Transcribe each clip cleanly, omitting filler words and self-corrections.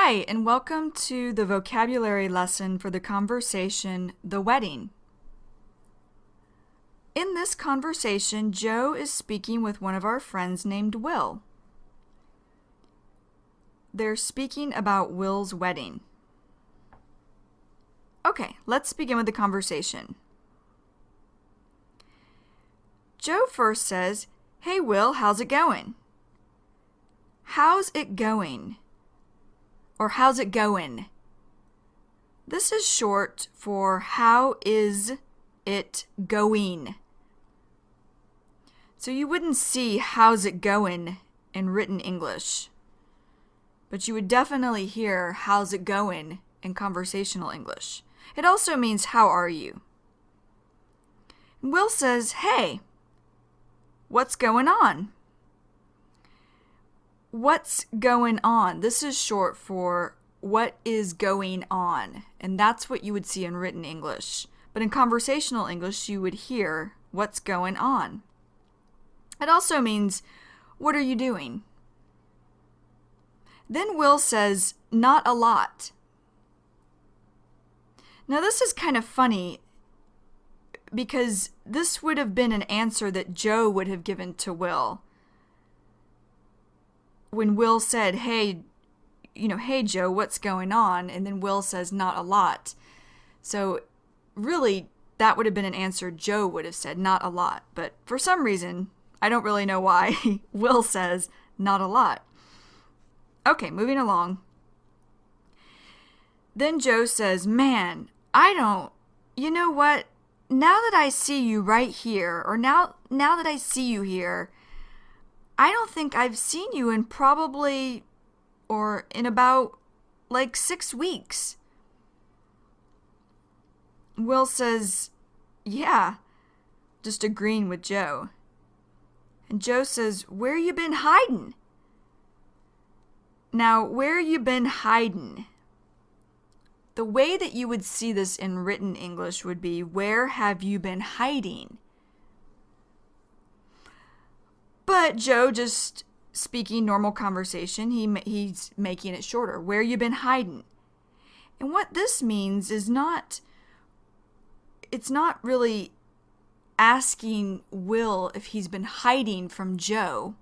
Hi, and welcome to the vocabulary lesson for the conversation, The Wedding. In this conversation, Joe is speaking with one of our friends named Will. They're speaking about Will's wedding. Okay, let's begin with the conversation. Joe first says, "Hey Will, how's it going?" How's it going? Or how's it going? This is short for how is it going. So you wouldn't see how's it going in written English, but you would definitely hear how's it going in conversational English. It also means how are you? Will says, "Hey, what's going on?" What's going on? This is short for what is going on, and that's what you would see in written English. But in conversational English, you would hear what's going on. It also means what are you doing? Then Will says, "Not a lot." Now this is kind of funny because this would have been an answer that Joe would have given to Will. When Will said, hey Joe, what's going on? And then Will says, "Not a lot." So really, that would have been an answer Joe would have said, "Not a lot." But for some reason, I don't really know why, Will says, "Not a lot." Okay, moving along. Then Joe says, "Man, you know what? Now that I see you right here, or now that I see you here, I don't think I've seen you in about 6 weeks. Will says, "Yeah," just agreeing with Joe. And Joe says, "Where you been hiding?" Now, where you been hiding? The way that you would see this in written English would be, where have you been hiding? But Joe, just speaking normal conversation, he's making it shorter. Where you been hiding? And what this means is it's not really asking Will if he's been hiding from Joe,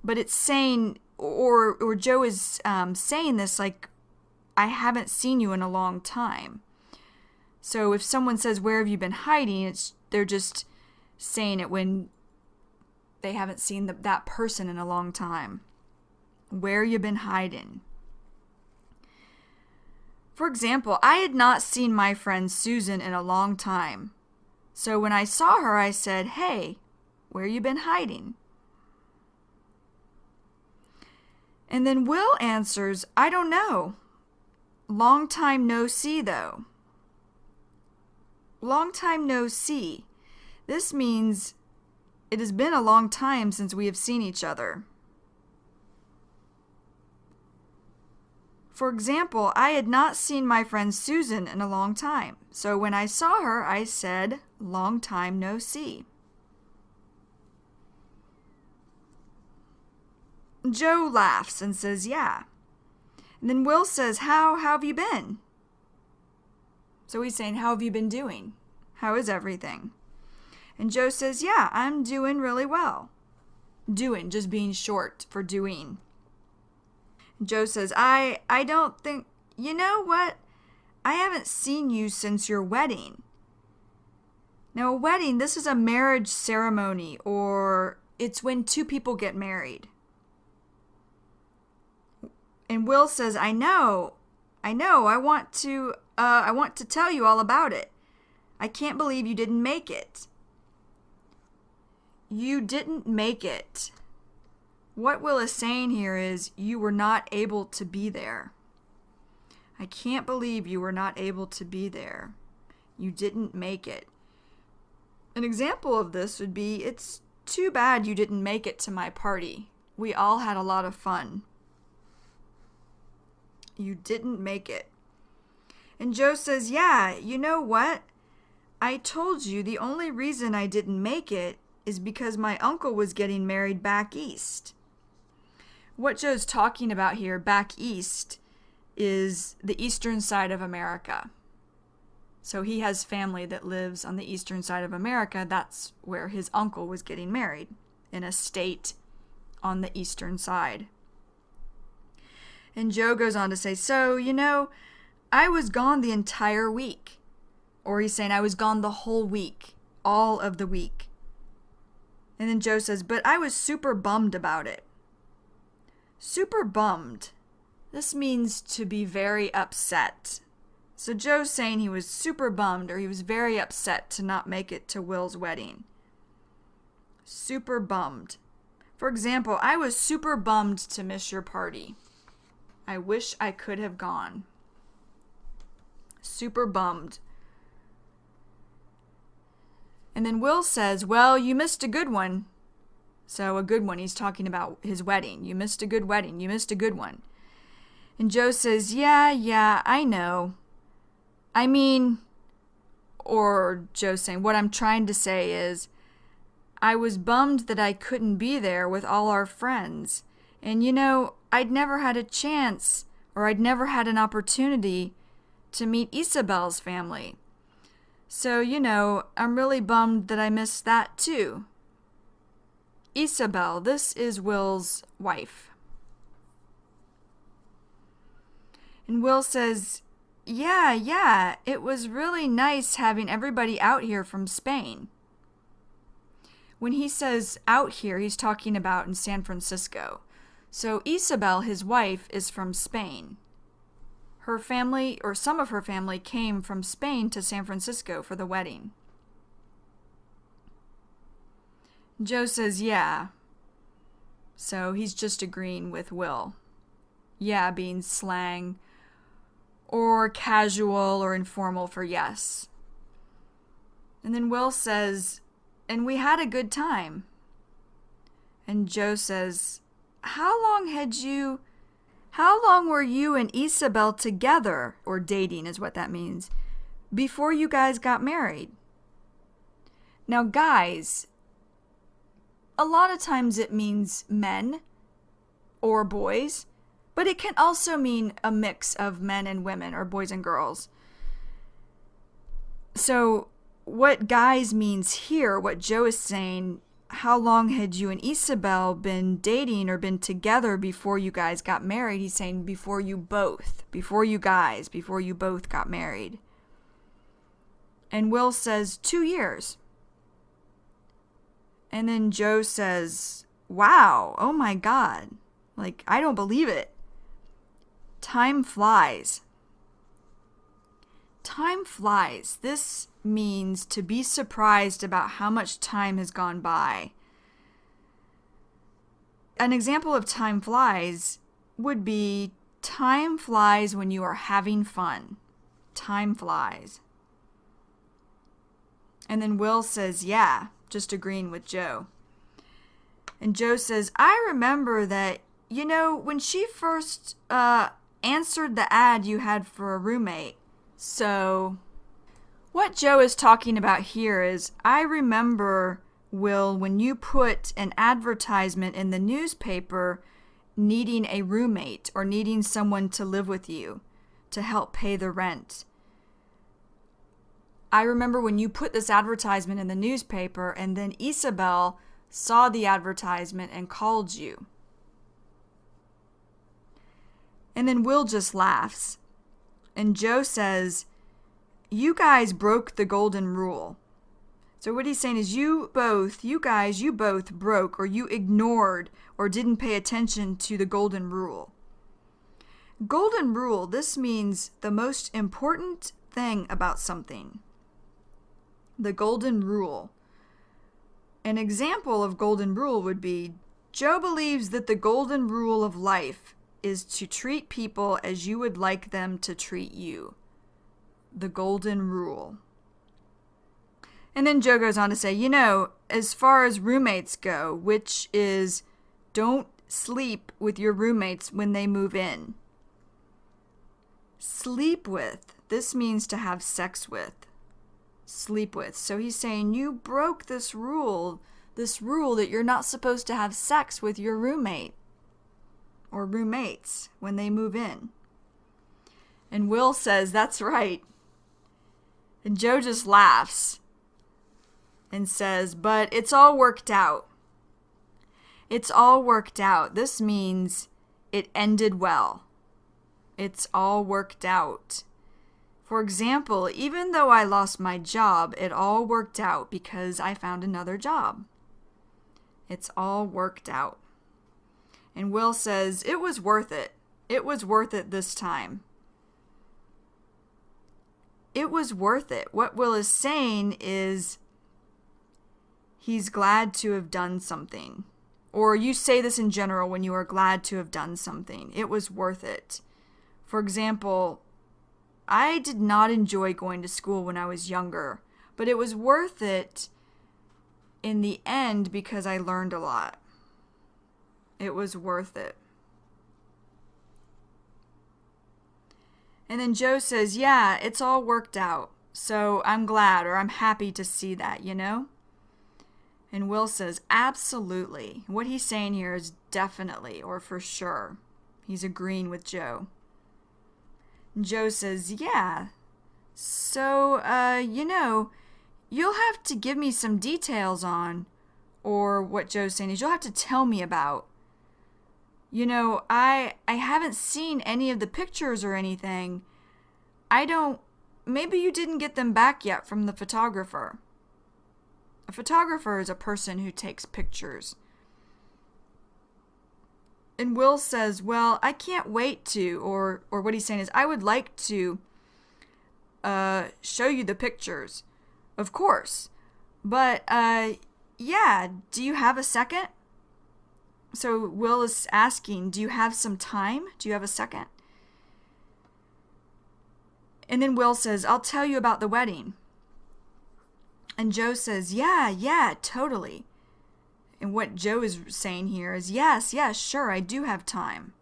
but it's saying, or Joe is saying this like, I haven't seen you in a long time. So if someone says, "Where have you been hiding?" they're just saying it when they haven't seen that person in a long time. Where you been hiding? For example, I had not seen my friend Susan in a long time. So when I saw her, I said, "Hey, where you been hiding?" And then Will answers, "I don't know. Long time no see, though." Long time no see. This means it has been a long time since we have seen each other. For example, I had not seen my friend Susan in a long time. So when I saw her, I said, "Long time no see." Joe laughs and says, "Yeah." And then Will says, how have you been?" So he's saying, how have you been doing? How is everything? And Joe says, "Yeah, I'm doing really well." Doing, just being short for doing. Joe says, I don't think, you know what? I haven't seen you since your wedding. Now, a wedding, this is a marriage ceremony, or it's when two people get married. And Will says, I know, I want to tell you all about it. I can't believe you didn't make it. You didn't make it. What Will is saying here is, you were not able to be there. I can't believe you were not able to be there. You didn't make it. An example of this would be, it's too bad you didn't make it to my party. We all had a lot of fun. You didn't make it. And Joe says, "Yeah, you know what? I told you the only reason I didn't make it is because my uncle was getting married back east." what Joe's talking about here, back east, is the eastern side of America. So he has family that lives on the eastern side of America. That's where his uncle was getting married, in a state on the eastern side. And Joe goes on to say, so, I was gone the entire week. Or he's saying, I was gone the whole week, all of the week. And then Joe says, but I was super bummed about it. Super bummed. This means to be very upset. So Joe's saying he was super bummed, or he was very upset to not make it to Will's wedding. Super bummed. For example, I was super bummed to miss your party. I wish I could have gone. Super bummed. And then Will says, well, you missed a good one. So a good one, he's talking about his wedding. You missed a good wedding. You missed a good one. And Joe says, yeah, I know. I mean, or Joe's saying, what I'm trying to say is, I was bummed that I couldn't be there with all our friends. And I'd never had a chance, or I'd never had an opportunity to meet Isabel's family. So, I'm really bummed that I missed that too. Isabel, this is Will's wife. And Will says, yeah, it was really nice having everybody out here from Spain. When he says out here, he's talking about in San Francisco. So Isabel, his wife, is from Spain. Her family, or some of her family, came from Spain to San Francisco for the wedding. Joe says, yeah. So he's just agreeing with Will. Yeah being slang, or casual or informal for yes. And then Will says, and we had a good time. And Joe says, how long were you and Isabel together, or dating is what that means, before you guys got married? Now, guys, a lot of times it means men or boys, but it can also mean a mix of men and women, or boys and girls. So what guys means here, what Joe is saying, how long had you and Isabel been dating or been together before you guys got married? He's saying before you both got married. And Will says 2 years. And then Joe says, wow, oh my God. Like, I don't believe it. Time flies. Time flies. This means to be surprised about how much time has gone by. An example of time flies would be time flies when you are having fun. Time flies. And then Will says, yeah, just agreeing with Joe. And Joe says, I remember that, when she first answered the ad you had for a roommate. So what Joe is talking about here is, I remember, Will, when you put an advertisement in the newspaper needing a roommate or needing someone to live with you to help pay the rent. I remember when you put this advertisement in the newspaper and then Isabel saw the advertisement and called you. And then Will just laughs. And Joe says, you guys broke the golden rule. So what he's saying is you both broke, or you ignored or didn't pay attention to the golden rule. Golden rule, this means the most important thing about something. The golden rule. An example of golden rule would be, Joe believes that the golden rule of life is to treat people as you would like them to treat you. The golden rule. And then Joe goes on to say, as far as roommates go, which is don't sleep with your roommates when they move in. Sleep with. This means to have sex with. Sleep with. So he's saying you broke this rule that you're not supposed to have sex with your roommate. or roommates when they move in. And Will says, that's right. And Joe just laughs and says, but it's all worked out. It's all worked out. This means it ended well. It's all worked out. For example, even though I lost my job, it all worked out because I found another job. It's all worked out. And Will says, it was worth it. It was worth it this time. It was worth it. What Will is saying is he's glad to have done something. Or you say this in general when you are glad to have done something. It was worth it. For example, I did not enjoy going to school when I was younger, but it was worth it in the end because I learned a lot. It was worth it. And then Joe says, yeah, it's all worked out. So I'm glad, or I'm happy to see that, you know? And Will says, absolutely. What he's saying here is definitely, or for sure. He's agreeing with Joe. And Joe says, yeah. So, you'll have to give me some details on, or what Joe's saying is you'll have to tell me about. I haven't seen any of the pictures or anything. Maybe you didn't get them back yet from the photographer. A photographer is a person who takes pictures. And Will says, well, I can't wait to, or what he's saying is, I would like to show you the pictures. Of course. But, yeah, do you have a second? So Will is asking, do you have some time? Do you have a second? And then Will says, I'll tell you about the wedding. And Joe says, yeah, totally. And what Joe is saying here is, yes, sure, I do have time.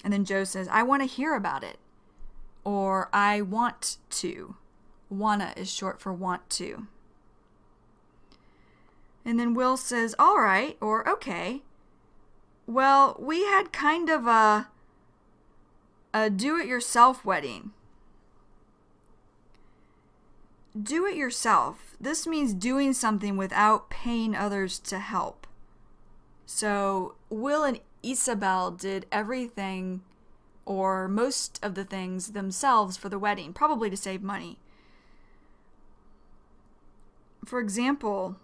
And then Joe says, I want to hear about it. Or I want to. Wanna is short for want to. And then Will says, all right, or okay. Well, we had kind of a do-it-yourself wedding. Do it yourself. This means doing something without paying others to help. So Will and Isabel did everything, or most of the things, themselves for the wedding, probably to save money. For example,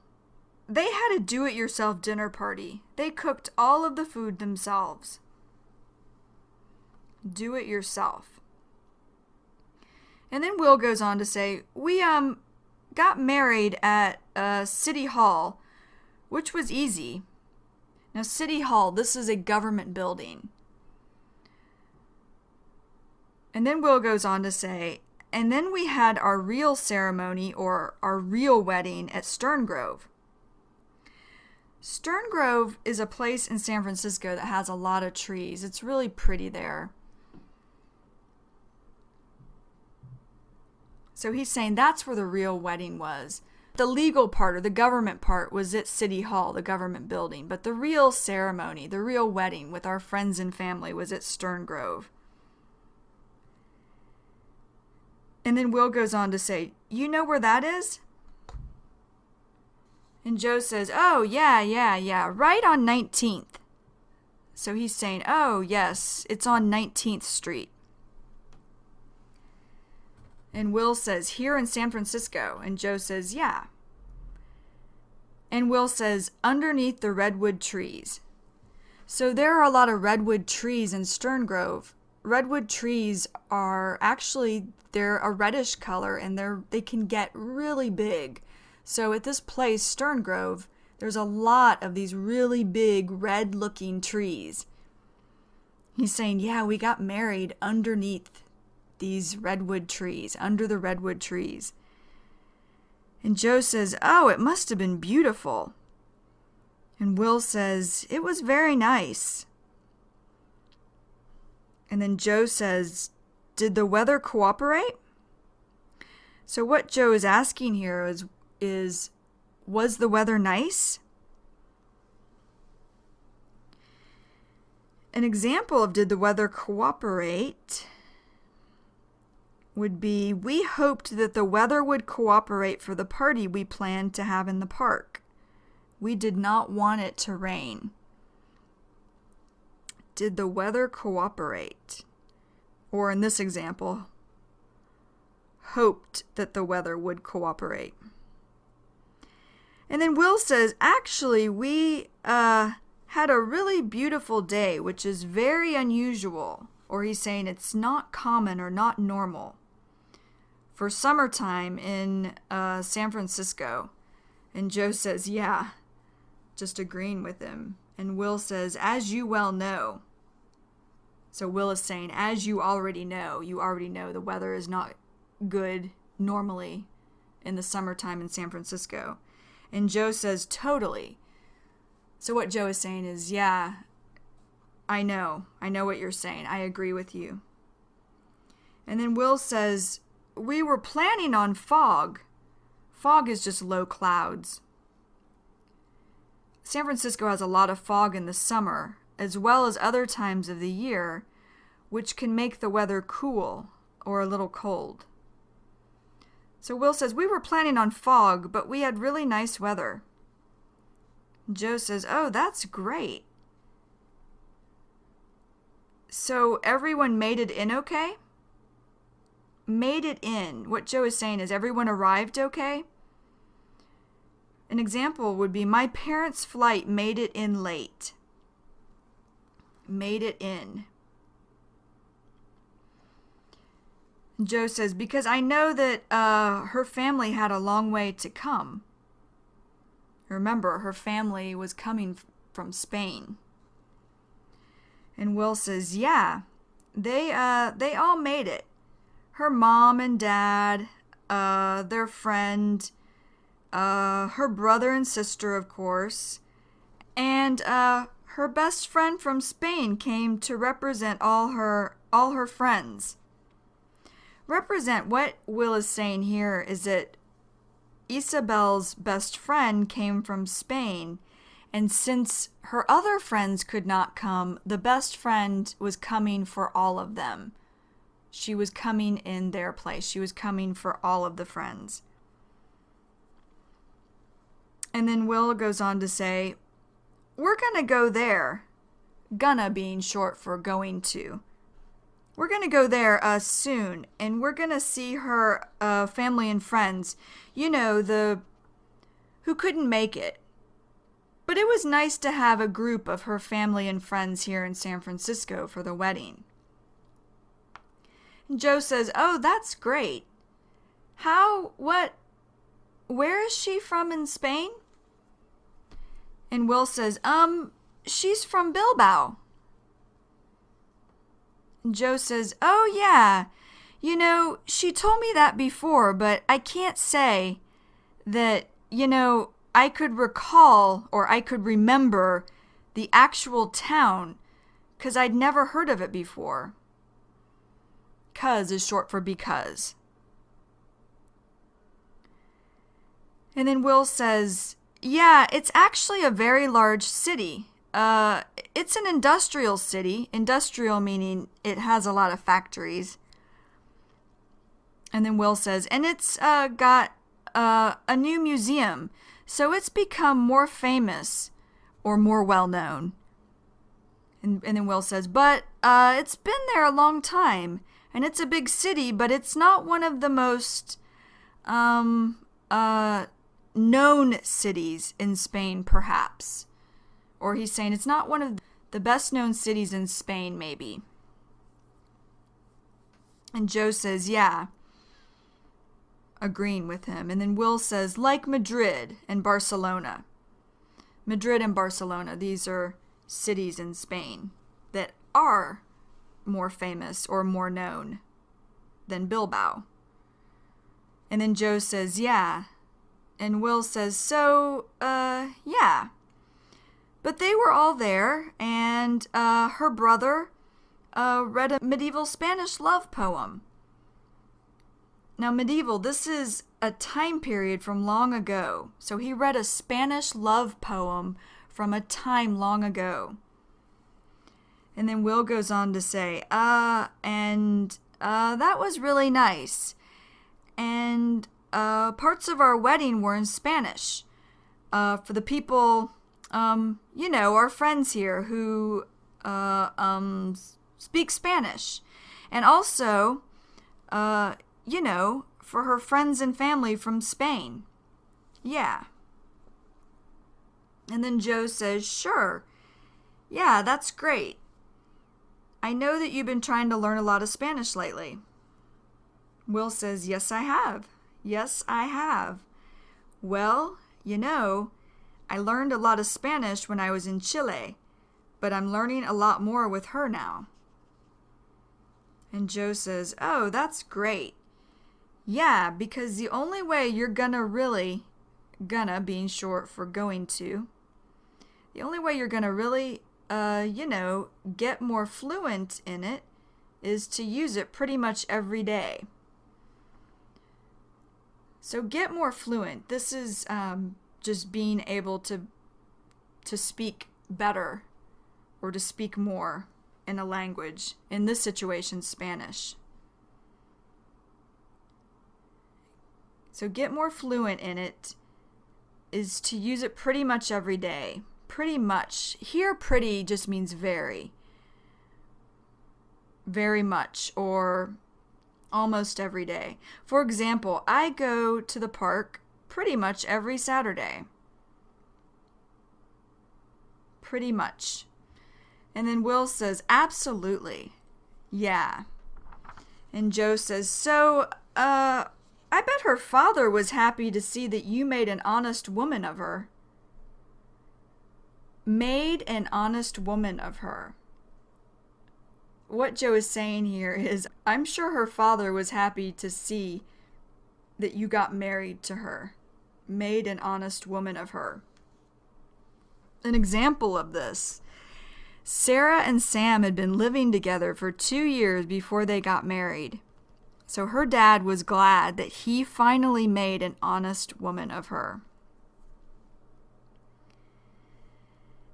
they had a do-it-yourself dinner party. They cooked all of the food themselves. Do it yourself. And then Will goes on to say, we got married at City Hall, which was easy. Now, City Hall, this is a government building. And then Will goes on to say, and then we had our real ceremony, or our real wedding, at Stern Grove. Stern Grove is a place in San Francisco that has a lot of trees. It's really pretty there. So he's saying that's where the real wedding was. The legal part, or the government part, was at City Hall, the government building. But the real ceremony, the real wedding with our friends and family was at Stern Grove. And then Will goes on to say, you know where that is? And Joe says, oh, yeah, right on 19th. So he's saying, oh, yes, it's on 19th Street. And Will says, here in San Francisco. And Joe says, yeah. And Will says, underneath the redwood trees. So there are a lot of redwood trees in Stern Grove. Redwood trees are actually, they're a reddish color, and they can get really big. So at this place, Stern Grove, there's a lot of these really big red-looking trees. He's saying, yeah, we got married underneath these redwood trees, under the redwood trees. And Joe says, oh, it must have been beautiful. And Will says, it was very nice. And then Joe says, did the weather cooperate? So what Joe is asking here was the weather nice? An example of did the weather cooperate would be, we hoped that the weather would cooperate for the party we planned to have in the park. We did not want it to rain. Did the weather cooperate? Or in this example, hoped that the weather would cooperate. And then Will says, actually, we had a really beautiful day, which is very unusual. Or he's saying it's not common or not normal for summertime in San Francisco. And Joe says, yeah, just agreeing with him. And Will says, as you well know. So Will is saying, as you already know the weather is not good normally in the summertime in San Francisco. And Joe says, totally. So what Joe is saying is, yeah, I know what you're saying. I agree with you. And then Will says, we were planning on fog. Fog is just low clouds. San Francisco has a lot of fog in the summer, as well as other times of the year, which can make the weather cool or a little cold. So Will says, we were planning on fog, but we had really nice weather. Joe says, oh, that's great. So everyone made it in okay? Made it in. What Joe is saying is everyone arrived okay? An example would be, my parents' flight made it in late. Made it in. Joe says, because I know that her family had a long way to come. Remember, her family was coming from Spain. And Will says, yeah, they all made it. Her mom and dad, their friend, her brother and sister, of course, and her best friend from Spain came to represent all her friends. Represent, what Will is saying here is that Isabel's best friend came from Spain, and since her other friends could not come, the best friend was coming for all of them. She was coming in their place. She was coming for all of the friends. And then Will goes on to say, we're going to go there. Gonna being short for going to. We're going to go there soon, and we're going to see her family and friends. You know, who couldn't make it. But it was nice to have a group of her family and friends here in San Francisco for the wedding. And Joe says, oh, that's great. Where is she from in Spain? And Will says, she's from Bilbao. And Joe says, oh yeah, you know, she told me that before, but I can't say that, you know, I could recall or I could remember the actual town because I'd never heard of it before. Cuz is short for because. And then Will says, yeah, it's actually a very large city. It's an industrial city. Industrial meaning it has a lot of factories. And then Will says, and it's got a new museum. So it's become more famous or more well-known. And then Will says, but it's been there a long time. And it's a big city, but it's not one of the most known cities in Spain, perhaps. Or he's saying it's not one of the best known cities in Spain, maybe. And Joe says, yeah, agreeing with him. And then Will says, like Madrid and Barcelona. Madrid and Barcelona, these are cities in Spain that are more famous or more known than Bilbao. And then Joe says, yeah. And Will says, so, yeah. But they were all there, and her brother read a medieval Spanish love poem. Now, medieval, this is a time period from long ago. So he read a Spanish love poem from a time long ago. And then Will goes on to say, that was really nice. And parts of our wedding were in Spanish. For the people, our friends here who speak Spanish. And also, for her friends and family from Spain. Yeah. And then Joe says, sure. Yeah, that's great. I know that you've been trying to learn a lot of Spanish lately. Will says, yes, I have. Yes, I have. Well, I learned a lot of Spanish when I was in Chile, but I'm learning a lot more with her now. And Joe says, oh, that's great. Yeah, because the only way you're gonna being short for going to, the only way you're gonna really, get more fluent in it is to use it pretty much every day. So get more fluent. This is just being able to speak better or to speak more in a language. In this situation, Spanish. So get more fluent in it is to use it pretty much every day. Pretty much. Here, pretty just means very. Very much, or almost every day. For example, I go to the park pretty much every Saturday. Pretty much. And then Will says, absolutely. Yeah. And Joe says, so, I bet her father was happy to see that you made an honest woman of her. Made an honest woman of her. What Joe is saying here is, I'm sure her father was happy to see that you got married to her. Made an honest woman of her. An example of this. Sarah and Sam had been living together for 2 years before they got married. So her dad was glad that he finally made an honest woman of her.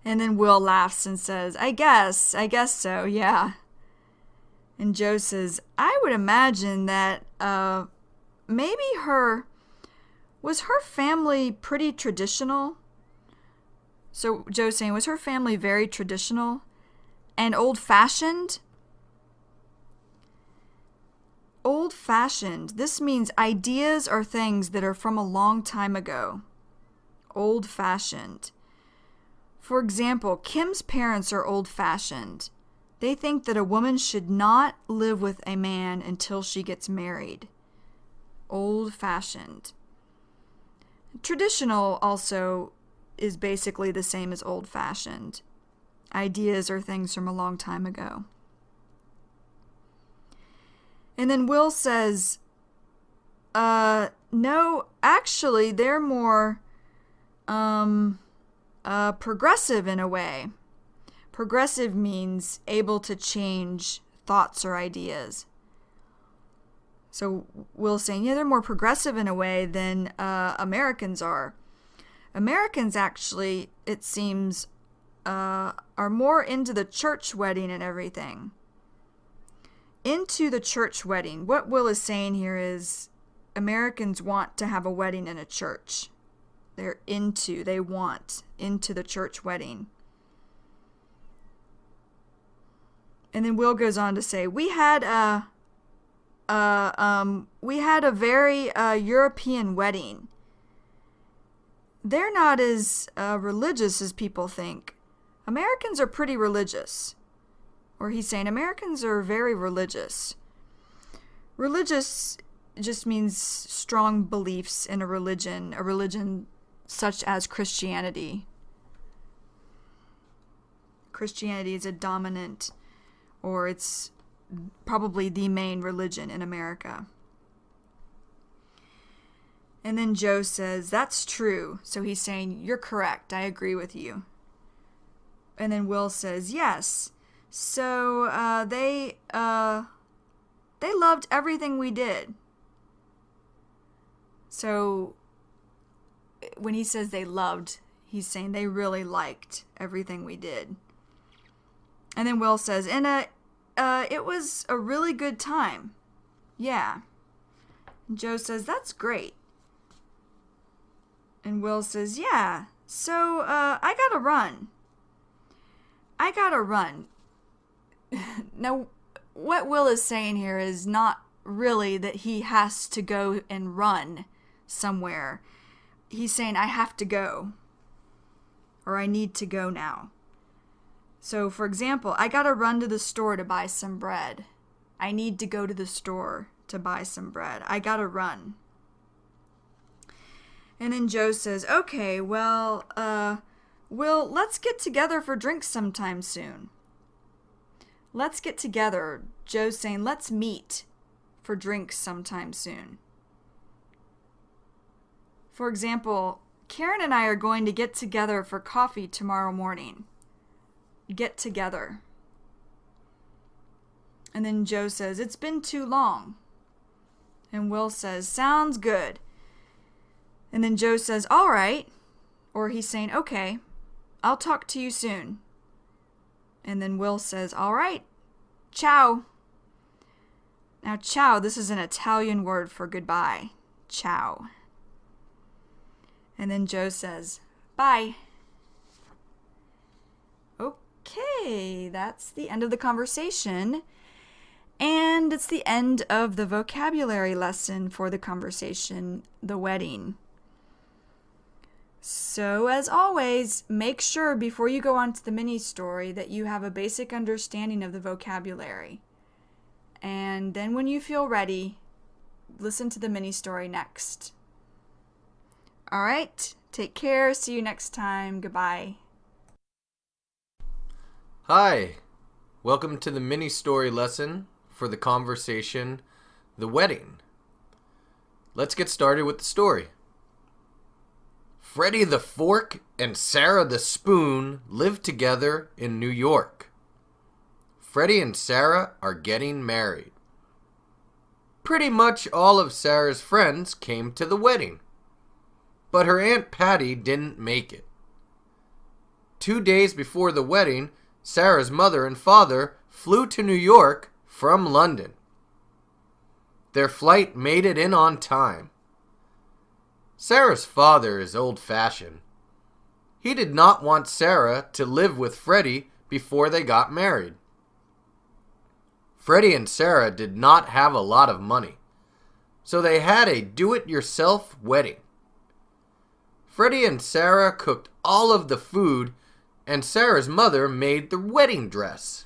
And then Will laughs and says, I guess so, yeah. And Joe says, I would imagine that was her family pretty traditional? So Joe's saying, was her family very traditional and old-fashioned? Old-fashioned. This means ideas or things that are from a long time ago. Old-fashioned. For example, Kim's parents are old-fashioned. They think that a woman should not live with a man until she gets married. Old-fashioned. Traditional also is basically the same as old-fashioned. Ideas or things from a long time ago. And then Will says, no, actually, they're more progressive in a way. Progressive means able to change thoughts or ideas. So Will's saying, yeah, they're more progressive in a way than Americans are. Americans actually, it seems, are more into the church wedding and everything. Into the church wedding. What Will is saying here is Americans want to have a wedding in a church. They want into the church wedding. And then Will goes on to say, we had a very European wedding. They're not as religious as people think. Americans are pretty religious. Or he's saying Americans are very religious. Religious just means strong beliefs in a religion such as Christianity. Christianity is a dominant, or it's probably the main religion in America. And then Joe says, that's true. So he's saying, you're correct. I agree with you. And then Will says, yes. So they loved everything we did. So when he says they loved, he's saying they really liked everything we did. And then Will says, it was a really good time. Yeah. And Joe says, that's great. And Will says, yeah, so, I gotta run. Now, what Will is saying here is not really that he has to go and run somewhere. He's saying, I have to go. Or I need to go now. So, for example, I gotta run to the store to buy some bread. I need to go to the store to buy some bread. I gotta run. And then Joe says, okay, well, Will, let's get together for drinks sometime soon. Let's get together. Joe's saying, let's meet for drinks sometime soon. For example, Karen and I are going to get together for coffee tomorrow morning. Get together. And then Joe says, it's been too long. And Will says, sounds good. And then Joe says, all right. Or he's saying, okay, I'll talk to you soon. And then Will says, all right, ciao. Now, ciao, this is an Italian word for goodbye. Ciao. And then Joe says, bye. Okay, that's the end of the conversation. And it's the end of the vocabulary lesson for the conversation, the wedding. So, as always, make sure before you go on to the mini story that you have a basic understanding of the vocabulary. And then when you feel ready, listen to the mini story next. All right, take care. See you next time. Goodbye. Hi, welcome to the mini story lesson for the conversation, the wedding. Let's get started with the story. Freddie the Fork and Sarah the Spoon live together in New York. Freddie and Sarah are getting married. Pretty much all of Sarah's friends came to the wedding, but her Aunt Patty didn't make it. 2 days before the wedding, Sarah's mother and father flew to New York from London. Their flight made it in on time. Sarah's father is old-fashioned. He did not want Sarah to live with Freddie before they got married. Freddie and Sarah did not have a lot of money, so they had a do-it-yourself wedding. Freddie and Sarah cooked all of the food, and Sarah's mother made the wedding dress.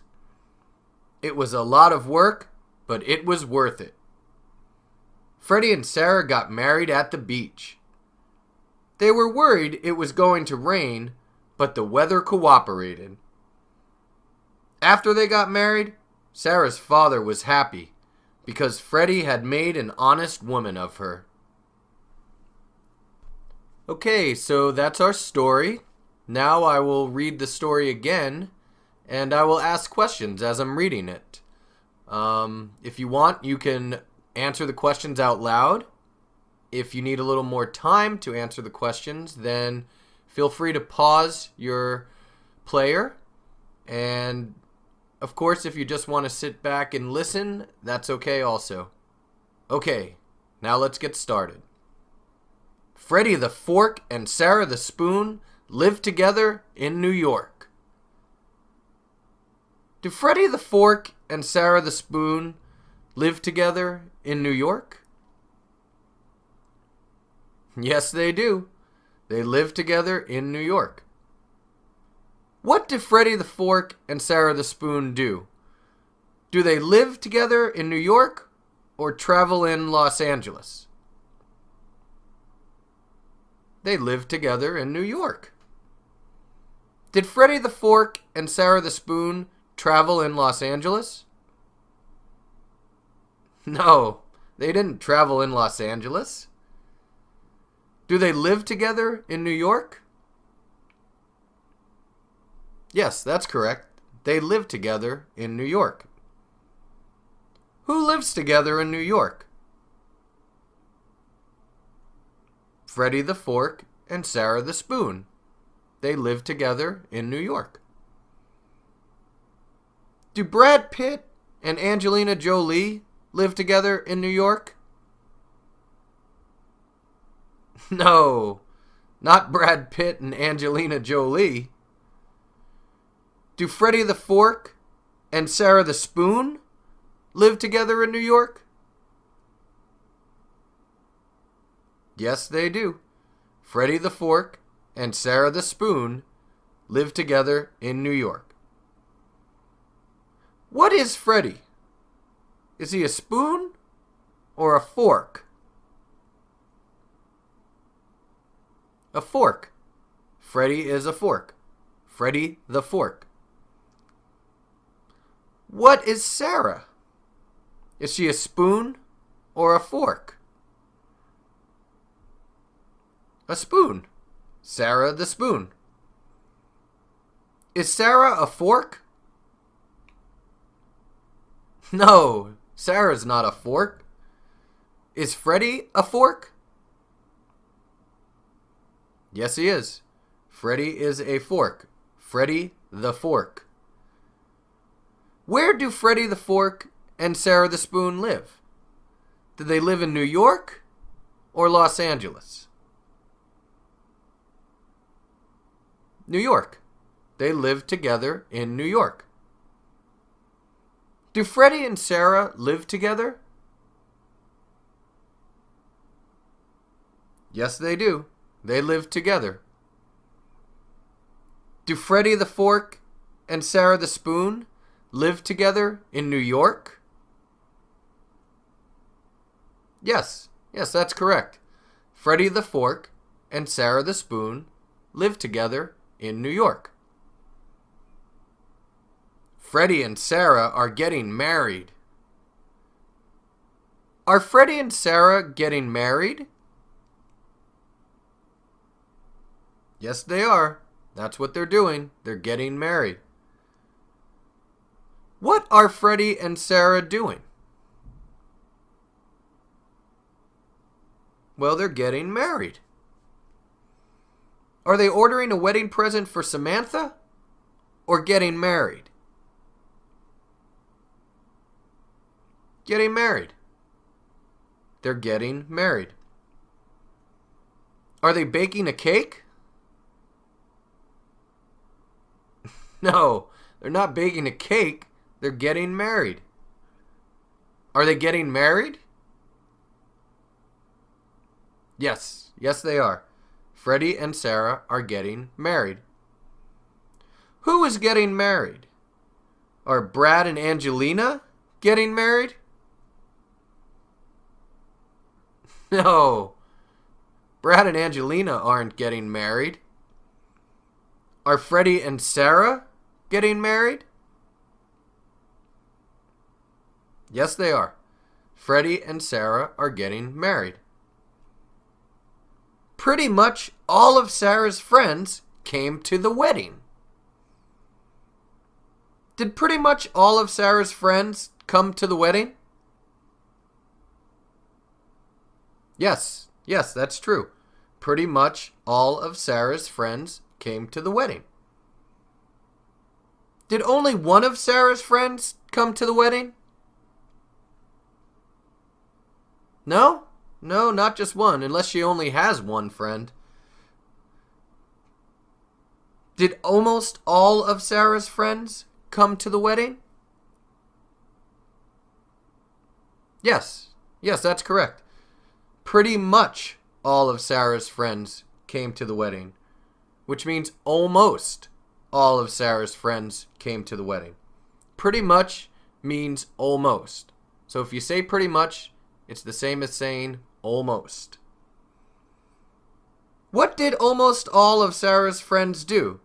It was a lot of work, but it was worth it. Freddie and Sarah got married at the beach. They were worried it was going to rain, but the weather cooperated. After they got married, Sarah's father was happy because Freddie had made an honest woman of her. Okay, so that's our story. Now I will read the story again, and I will ask questions as I'm reading it. If you want, you can answer the questions out loud. If you need a little more time to answer the questions, then feel free to pause your player. And, of course, if you just want to sit back and listen, that's okay also. Okay, now let's get started. Freddie the Fork and Sarah the Spoon live together in New York. Do Freddie the Fork and Sarah the Spoon live together in New York? Yes, they do. They live together in New York. What do Freddie the Fork and Sarah the Spoon do? Do they live together in New York or travel in Los Angeles? They live together in New York. Did Freddie the Fork and Sarah the Spoon travel in Los Angeles? No, they didn't travel in Los Angeles. Do they live together in New York? Yes, that's correct. They live together in New York. Who lives together in New York? Freddie the Fork and Sarah the Spoon. They live together in New York. Do Brad Pitt and Angelina Jolie live together in New York? No, not Brad Pitt and Angelina Jolie. Do Freddie the Fork and Sarah the Spoon live together in New York? Yes, they do. Freddie the Fork and Sarah the Spoon live together in New York. What is Freddie? Is he a spoon or a fork? A fork. Freddie is a fork. Freddie the Fork. What is Sarah? Is she a spoon or a fork? A spoon. Sarah the Spoon. Is Sarah a fork? No, Sarah's not a fork. Is Freddie a fork? Yes, he is. Freddie is a fork. Freddie the Fork. Where do Freddie the Fork and Sarah the Spoon live? Do they live in New York or Los Angeles? New York. They live together in New York. Do Freddie and Sarah live together? Yes, they do. They live together. Do Freddie the Fork and Sarah the Spoon live together in New York? Yes, that's correct. Freddie the Fork and Sarah the Spoon live together in New York. Freddie and Sarah are getting married. Are Freddie and Sarah getting married? Yes, they are. That's what they're doing. They're getting married. What are Freddie and Sarah doing? Well, they're getting married. Are they ordering a wedding present for Samantha or getting married? Getting married. They're getting married. Are they baking a cake? No, they're not baking a cake. They're getting married. Are they getting married? Yes, they are. Freddie and Sarah are getting married. Who is getting married? Are Brad and Angelina getting married? No, Brad and Angelina aren't getting married. Are Freddie and Sarah getting married? Yes, they are. Freddie and Sarah are getting married. Pretty much all of Sarah's friends came to the wedding. Did pretty much all of Sarah's friends come to the wedding? Yes, that's true. Pretty much all of Sarah's friends came to the wedding. Did only one of Sarah's friends come to the wedding? No, not just one, unless she only has one friend. Did almost all of Sarah's friends come to the wedding? Yes, that's correct. Pretty much all of Sarah's friends came to the wedding, which means almost all of Sarah's friends came to the wedding. Pretty much means almost. So if you say pretty much, it's the same as saying almost. What did almost all of Sarah's friends do?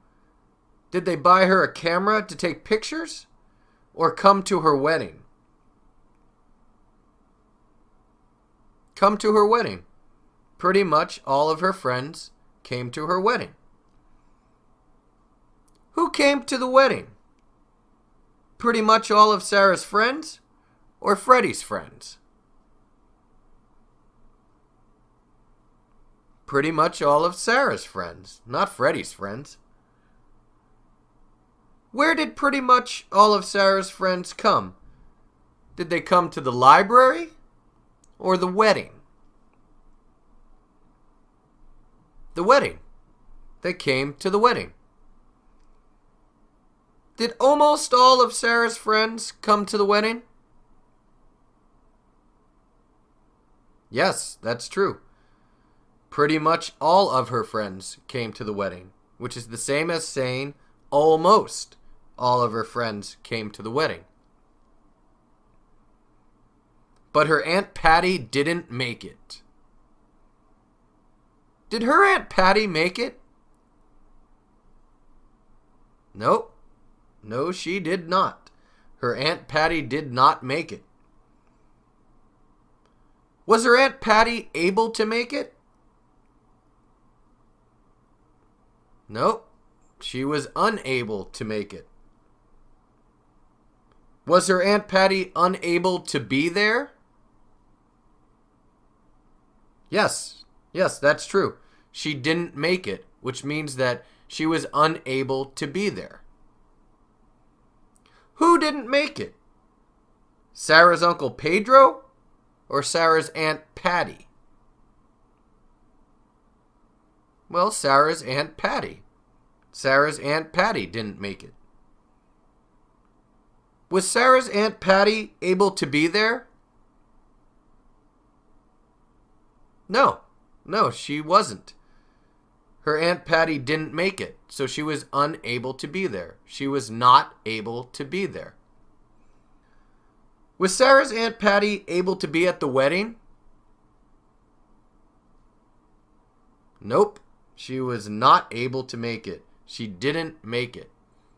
Did they buy her a camera to take pictures or come to her wedding? Come to her wedding. Pretty much all of her friends came to her wedding. Who came to the wedding? Pretty much all of Sarah's friends or Freddie's friends? Pretty much all of Sarah's friends, not Freddie's friends. Where did pretty much all of Sarah's friends come? Did they come to the library or the wedding? The wedding. They came to the wedding. Did almost all of Sarah's friends come to the wedding? Yes, that's true. Pretty much all of her friends came to the wedding, which is the same as saying almost all of her friends came to the wedding. But her Aunt Patty didn't make it. Did her Aunt Patty make it? Nope. No, she did not. Her Aunt Patty did not make it. Was her Aunt Patty able to make it? Nope. She was unable to make it. Was her Aunt Patty unable to be there? Yes, that's true. She didn't make it, which means that she was unable to be there. Who didn't make it? Sarah's Uncle Pedro or Sarah's Aunt Patty? Well, Sarah's Aunt Patty. Sarah's Aunt Patty didn't make it. Was Sarah's Aunt Patty able to be there? No, she wasn't. Her Aunt Patty didn't make it, so she was unable to be there. She was not able to be there. Was Sarah's Aunt Patty able to be at the wedding? Nope, she was not able to make it. She didn't make it.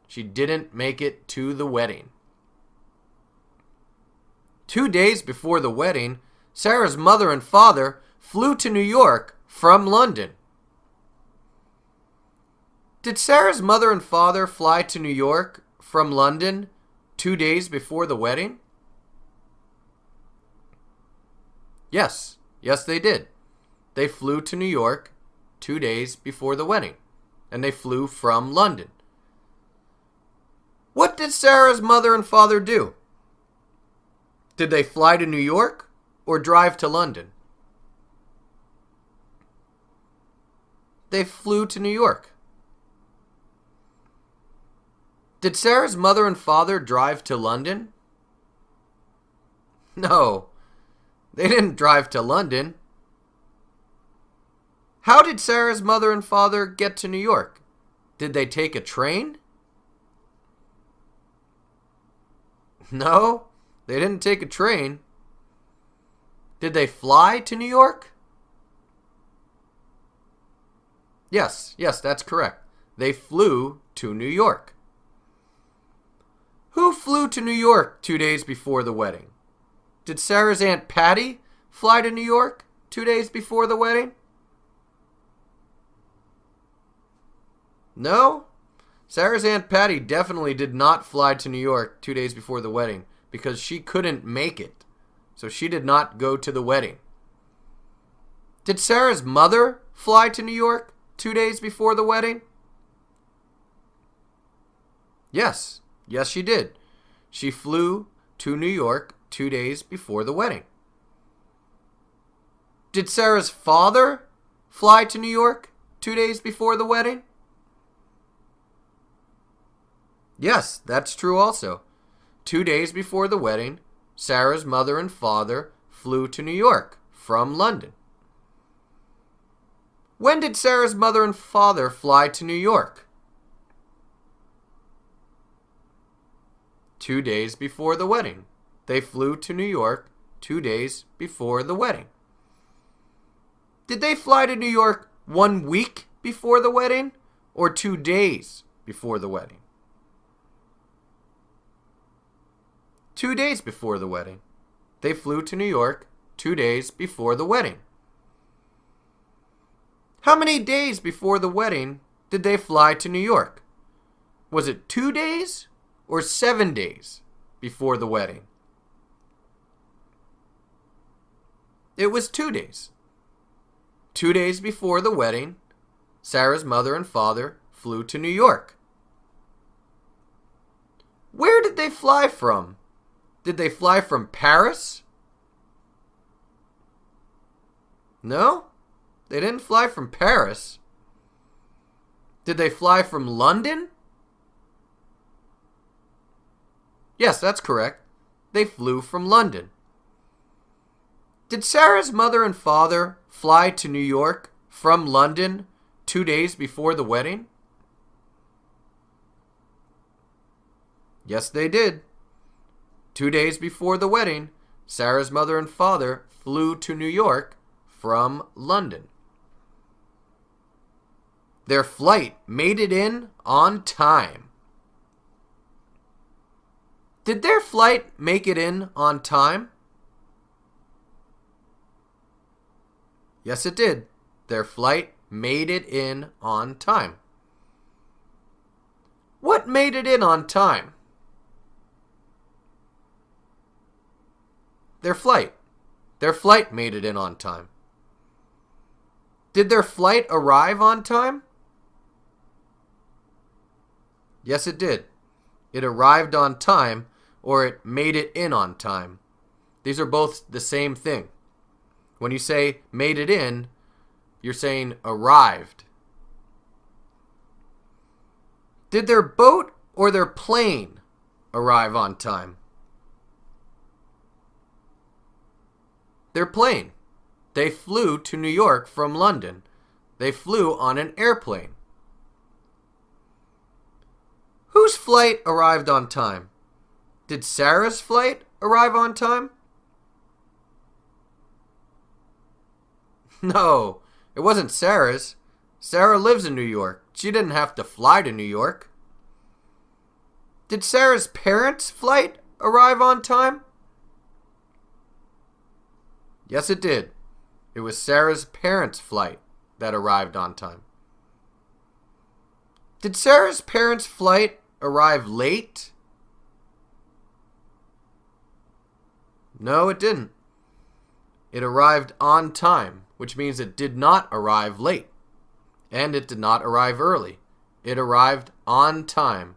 She didn't make it to the wedding. 2 days before the wedding, Sarah's mother and father flew to New York from London. Did Sarah's mother and father fly to New York from London 2 days before the wedding? Yes, they did. They flew to New York 2 days before the wedding, and they flew from London. What did Sarah's mother and father do? Did they fly to New York or drive to London? They flew to New York. Did Sarah's mother and father drive to London? No, they didn't drive to London. How did Sarah's mother and father get to New York? Did they take a train? No, they didn't take a train. Did they fly to New York? Yes, that's correct. They flew to New York. Who flew to New York 2 days before the wedding? Did Sarah's Aunt Patty fly to New York 2 days before the wedding? No, Sarah's Aunt Patty definitely did not fly to New York 2 days before the wedding because she couldn't make it. So she did not go to the wedding. Did Sarah's mother fly to New York 2 days before the wedding? Yes, she did. She flew to New York 2 days before the wedding. Did Sarah's father fly to New York 2 days before the wedding? Yes, that's true also. 2 days before the wedding, Sarah's mother and father flew to New York from London. When did Sarah's mother and father fly to New York? 2 days before the wedding. They flew to New York 2 days before the wedding. Did they fly to New York 1 week before the wedding or 2 days before the wedding? 2 days before the wedding. They flew to New York 2 days before the wedding. How many days before the wedding did they fly to New York? Was it 2 days or 7 days before the wedding? It was 2 days. 2 days before the wedding, Sarah's mother and father flew to New York. Where did they fly from? Did they fly from Paris? No, they didn't fly from Paris. Did they fly from London? Yes, that's correct. They flew from London. Did Sarah's mother and father fly to New York from London 2 days before the wedding? Yes, they did. 2 days before the wedding, Sarah's mother and father flew to New York from London. Their flight made it in on time. Did their flight make it in on time? Yes, it did. Their flight made it in on time. What made it in on time? Their flight. Their flight made it in on time. Did their flight arrive on time? Yes, it did. It arrived on time, or it made it in on time. These are both the same thing. When you say made it in, you're saying arrived. Did their boat or their plane arrive on time? Their plane. They flew to New York from London. They flew on an airplane. Whose flight arrived on time? Did Sarah's flight arrive on time? No, it wasn't Sarah's. Sarah lives in New York. She didn't have to fly to New York. Did Sarah's parents' flight arrive on time? Yes, it did. It was Sarah's parents' flight that arrived on time. Did Sarah's parents' flight arrive late? No, it didn't. It arrived on time, which means it did not arrive late. And it did not arrive early. It arrived on time.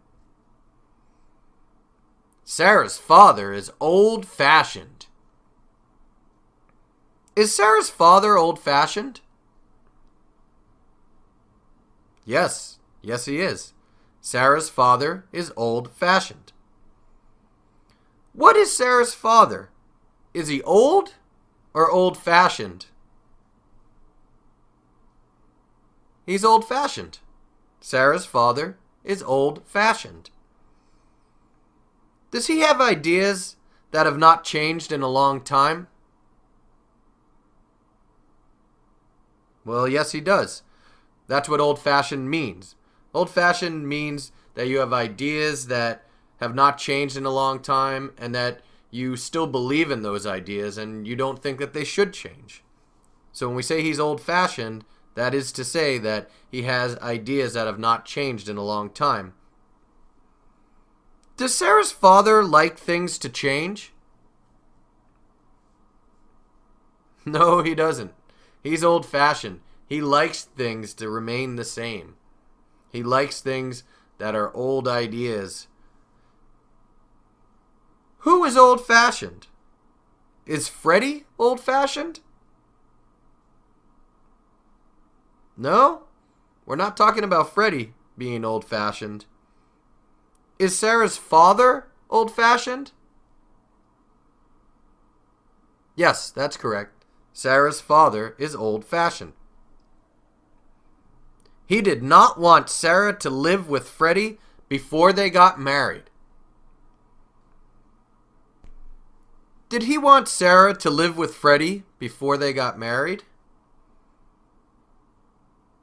Sarah's father is old-fashioned. Is Sarah's father old-fashioned? Yes, he is. Sarah's father is old-fashioned. What is Sarah's father? Is he old or old-fashioned? He's old-fashioned. Sarah's father is old-fashioned. Does he have ideas that have not changed in a long time? Well, yes, he does. That's what old-fashioned means. Old-fashioned means that you have ideas that have not changed in a long time and that you still believe in those ideas and you don't think that they should change. So when we say he's old-fashioned, that is to say that he has ideas that have not changed in a long time. Does Sarah's father like things to change? No, he doesn't. He's old-fashioned. He likes things to remain the same. He likes things that are old ideas. Who is old-fashioned? Is Freddie old-fashioned? No, we're not talking about Freddie being old-fashioned. Is Sarah's father old-fashioned? Yes, that's correct. Sarah's father is old-fashioned. He did not want Sarah to live with Freddie before they got married. Did he want Sarah to live with Freddie before they got married?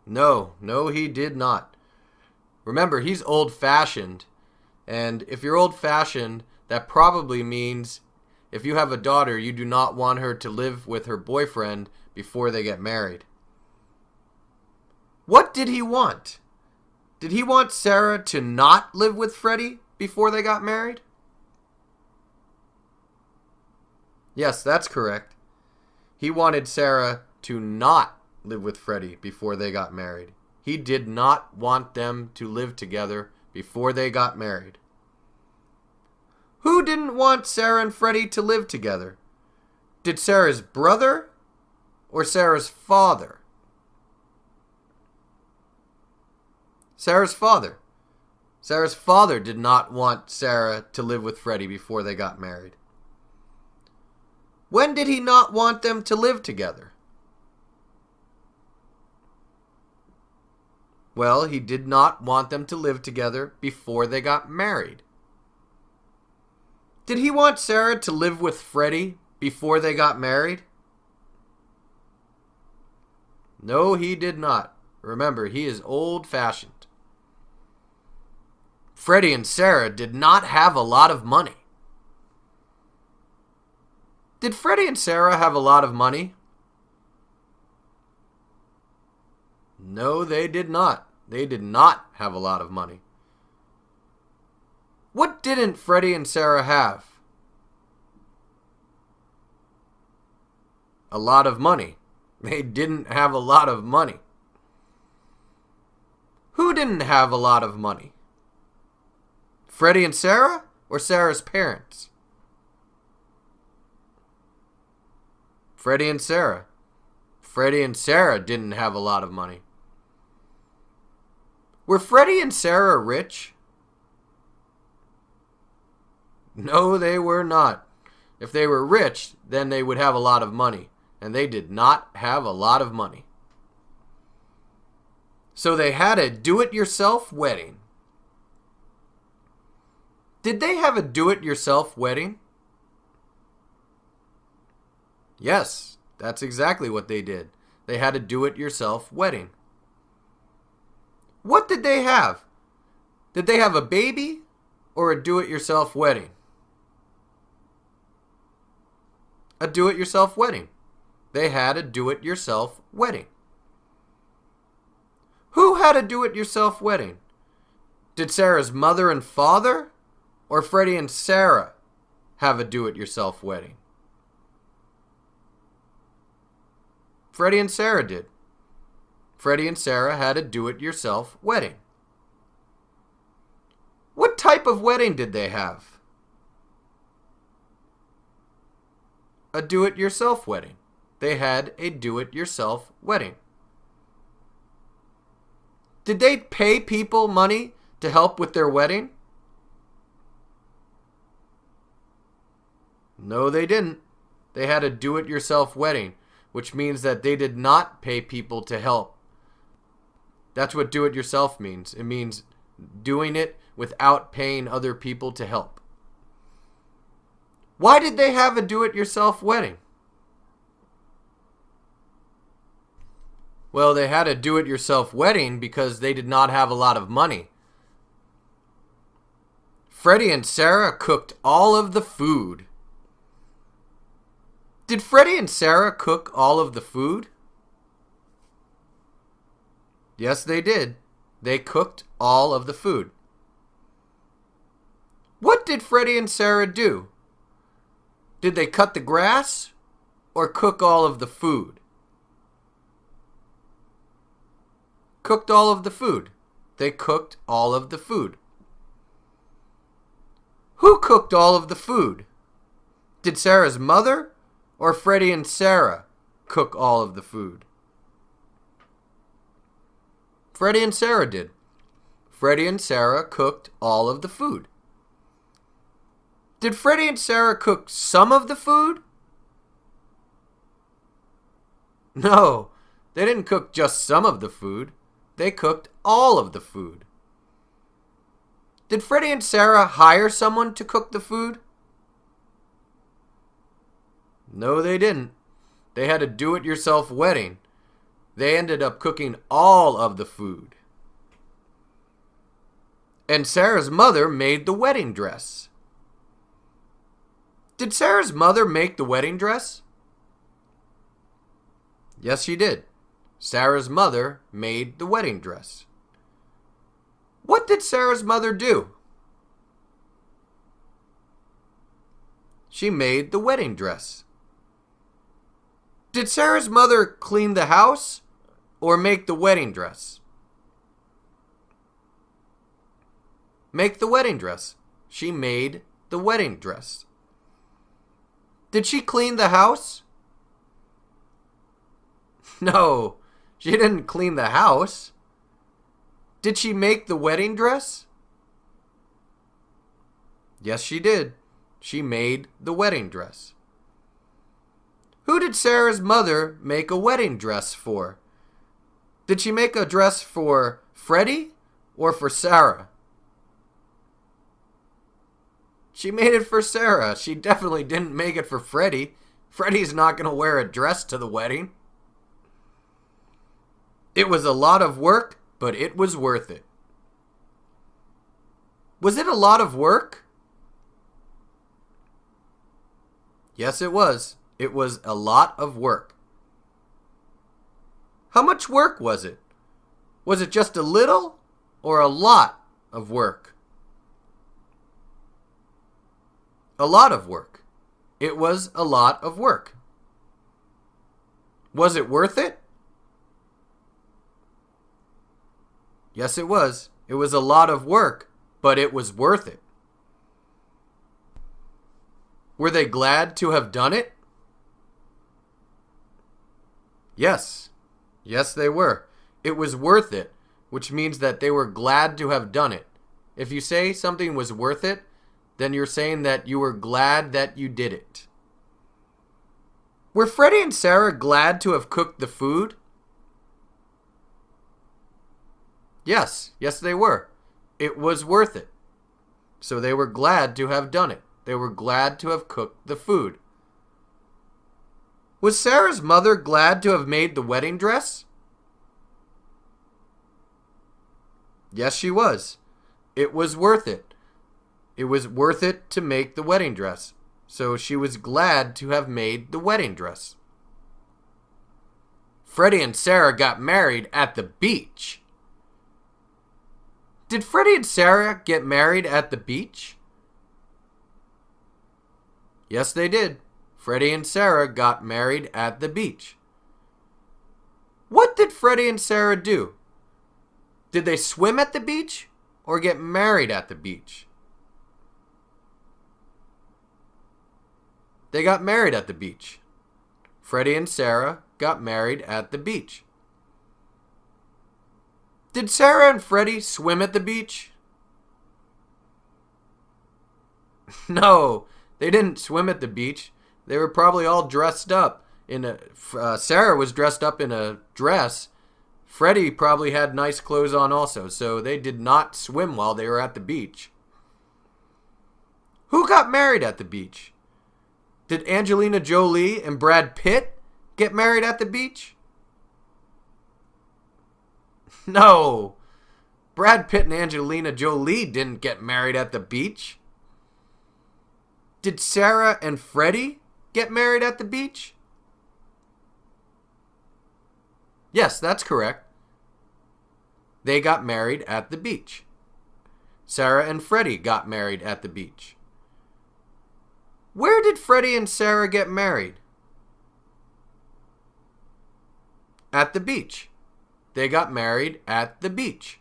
No, he did not. Remember, he's old-fashioned. And if you're old-fashioned, that probably means if you have a daughter, you do not want her to live with her boyfriend before they get married. What did he want? Did he want Sarah to not live with Freddie before they got married? Yes, that's correct. He wanted Sarah to not live with Freddie before they got married. He did not want them to live together before they got married. Who didn't want Sarah and Freddie to live together? Did Sarah's brother or Sarah's father? Sarah's father. Sarah's father did not want Sarah to live with Freddie before they got married. When did he not want them to live together? Well, he did not want them to live together before they got married. Did he want Sarah to live with Freddie before they got married? No, he did not. Remember, he is old-fashioned. Freddie and Sarah did not have a lot of money. Did Freddie and Sarah have a lot of money? No, they did not. They did not have a lot of money. What didn't Freddie and Sarah have? A lot of money. They didn't have a lot of money. Who didn't have a lot of money? Freddie and Sarah or Sarah's parents? Freddie and Sarah. Freddie and Sarah didn't have a lot of money. Were Freddie and Sarah rich? No, they were not. If they were rich, then they would have a lot of money. And they did not have a lot of money. So they had a do-it-yourself wedding. Did they have a do-it-yourself wedding? Yes, that's exactly what they did. They had a do-it-yourself wedding. What did they have? Did they have a baby or a do-it-yourself wedding? A do-it-yourself wedding. They had a do-it-yourself wedding. Who had a do-it-yourself wedding? Did Sarah's mother and father or Freddie and Sarah have a do-it-yourself wedding? Freddie and Sarah did. Freddie and Sarah had a do-it-yourself wedding. What type of wedding did they have? A do-it-yourself wedding. They had a do-it-yourself wedding. Did they pay people money to help with their wedding? No, they didn't. They had a do-it-yourself wedding, which means that they did not pay people to help. That's what do-it-yourself means. It means doing it without paying other people to help. Why did they have a do-it-yourself wedding? Well, they had a do-it-yourself wedding because they did not have a lot of money. Freddie and Sarah cooked all of the food. Did Freddie and Sarah cook all of the food? Yes, they did. They cooked all of the food. What did Freddie and Sarah do? Did they cut the grass or cook all of the food? Cooked all of the food. They cooked all of the food. Who cooked all of the food? Did Sarah's mother or Freddie and Sarah cook all of the food? Freddie and Sarah did. Freddie and Sarah cooked all of the food. Did Freddie and Sarah cook some of the food? No, they didn't cook just some of the food. They cooked all of the food. Did Freddie and Sarah hire someone to cook the food? No, they didn't. They had a do-it-yourself wedding. They ended up cooking all of the food. And Sarah's mother made the wedding dress. Did Sarah's mother make the wedding dress? Yes, she did. Sarah's mother made the wedding dress. What did Sarah's mother do? She made the wedding dress. Did Sarah's mother clean the house or make the wedding dress? Make the wedding dress. She made the wedding dress? Did she clean the house? No, she didn't clean the house. Did she make the wedding dress? Yes, she did. She made the wedding dress. Who did Sarah's mother make a wedding dress for? Did she make a dress for Freddie or for Sarah? She made it for Sarah. She definitely didn't make it for Freddie. Freddie's not going to wear a dress to the wedding. It was a lot of work, but it was worth it. Was it a lot of work? Yes, it was. It was a lot of work. How much work was it? Was it just a little or a lot of work? A lot of work. It was a lot of work. Was it worth it? Yes, it was. It was a lot of work, but it was worth it. Were they glad to have done it? Yes. Yes, they were. It was worth it, which means that they were glad to have done it. If you say something was worth it, then you're saying that you were glad that you did it. Were Freddie and Sarah glad to have cooked the food? Yes, they were. It was worth it. So they were glad to have done it. They were glad to have cooked the food. Was Sarah's mother glad to have made the wedding dress? Yes, she was. It was worth it. It was worth it to make the wedding dress. So she was glad to have made the wedding dress. Freddie and Sarah got married at the beach. Did Freddie and Sarah get married at the beach? Yes, they did. Freddie and Sarah got married at the beach. What did Freddie and Sarah do? Did they swim at the beach or get married at the beach? They got married at the beach. Freddie and Sarah got married at the beach. Did Sarah and Freddie swim at the beach? No, they didn't swim at the beach. They were probably all dressed up. Sarah was dressed up in a dress. Freddie probably had nice clothes on also, so they did not swim while they were at the beach. Who got married at the beach? Did Angelina Jolie and Brad Pitt get married at the beach? No, Brad Pitt and Angelina Jolie didn't get married at the beach. Did Sarah and Freddie get married at the beach? Yes, that's correct. They got married at the beach. Sarah and Freddie got married at the beach. Where did Freddie and Sarah get married? At the beach. They got married at the beach.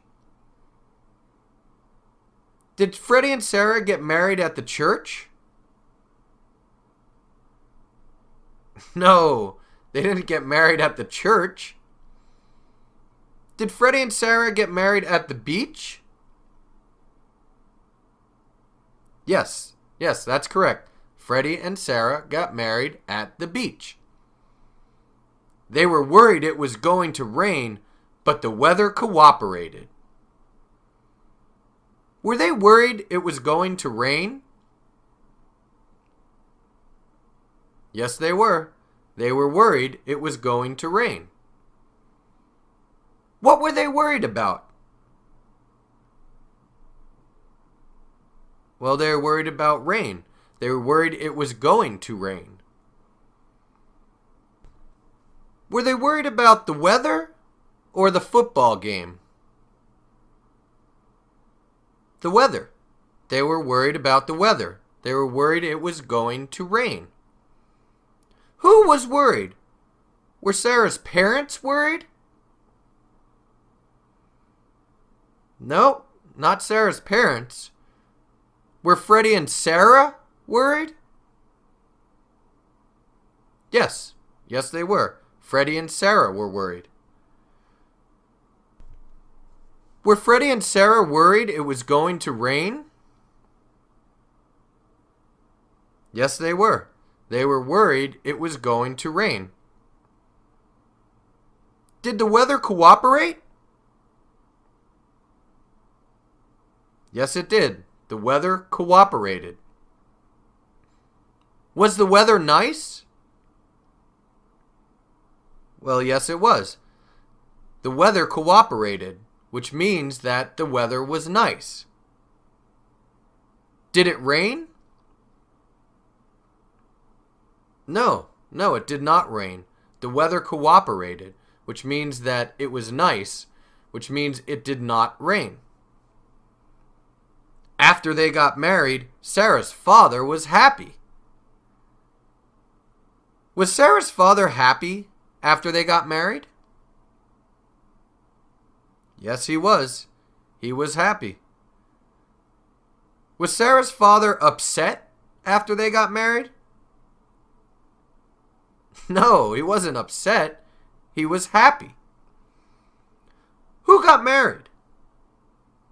Did Freddie and Sarah get married at the church? No, they didn't get married at the church. Did Freddie and Sarah get married at the beach? Yes, that's correct. Freddie and Sarah got married at the beach. They were worried it was going to rain, but the weather cooperated. Were they worried it was going to rain? Yes, they were. They were worried it was going to rain. What were they worried about? Well, they were worried about rain. They were worried it was going to rain. Were they worried about the weather or the football game? The weather. They were worried about the weather. They were worried it was going to rain. Who was worried? Were Sarah's parents worried? No, not Sarah's parents. Were Freddie and Sarah worried? Yes. Yes, they were. Freddie and Sarah were worried. Were Freddie and Sarah worried it was going to rain? Yes, they were. They were worried it was going to rain. Did the weather cooperate? Yes, it did. The weather cooperated. Was the weather nice? Well, yes, it was. The weather cooperated, which means that the weather was nice. Did it rain? No, it did not rain. The weather cooperated, which means that it was nice, which means it did not rain. After they got married, Sarah's father was happy. Was Sarah's father happy after they got married? Yes, he was. He was happy. Was Sarah's father upset after they got married? No, he wasn't upset. He was happy. Who got married?